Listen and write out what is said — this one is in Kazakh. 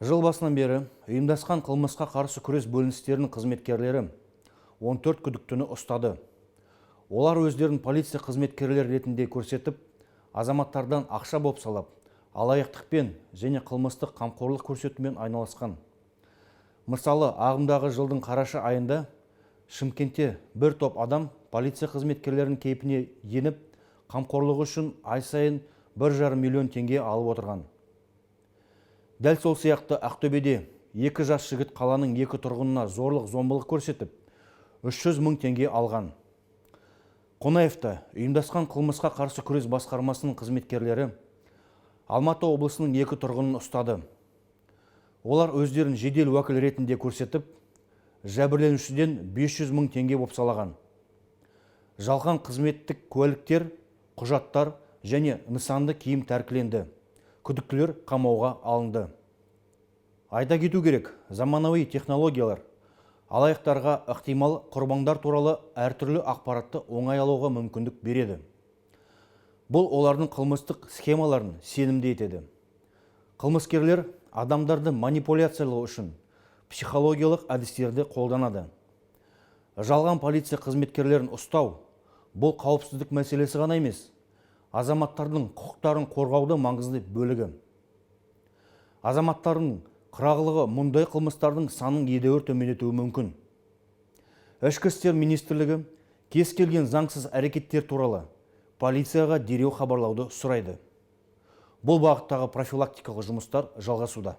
Жыл басынан бері ұйымдасқан қылмысқа қарсы күрес бөліністерінің қызметкерлері 14 күдіктіні ұстады. Олар өздерін полиция қызметкерлері ретінде көрсетіп, азаматтардан ақша боп салап, алаяқтықпен және қылмыстық қамқорлық көрсетумен айналысқан. Мысалы, ағымдағы жылдың қараша айында Шымкентте бір топ адам полиция қызметкерлерінің кейпіне еніп, қамқорлығы үшін ай сайын 1,5 миллион теңге алып отырған. Дәл сол сияқты Ақтөбеде 2 жас жігіт қаланың 2 тұрғынына зорлық-зомбылық көрсетіп, 300 мың теңге алған. Қонаевта ұйымдасқан қылмысқа қарсы күрес басқармасының қызметкерлері Алматы облысының 2 тұрғынын ұстады. Олар өздерін жедел уәкіл ретінде көрсетіп, жәбірленушіден 500 мың теңге бопсалаған. Жалған қызметтік куәліктер, құжаттар және нысанды киім тәркіленді. Күдіктілер қамауға алынды. Айта кету керек, заманауи технологиялар алаяқтарға ықтимал құрбандар туралы әртүрлі ақпаратты оңай алуға мүмкіндік береді. Бұл олардың қылмыстық схемаларын сенімді етеді. Қылмыскерлер адамдарды манипуляциялау үшін психологиялық әдістерді қолданады. Жалған полиция қызметкерлерін ұстау бұл қауіпсіздік мәселесі ғана емес, азаматтардың құқықтарын қорғауды маңызды бөлігі. Азаматтардың қырағылығы мұндай қылмыстардың санын едәуір төмендетуі мүмкін. Ішкі істер министрлігі кез келген заңсыз әрекеттер туралы полицияға дереу хабарлауды сұрайды. Бұл бағыттағы профилактикалық жұмыстар жалғасуда.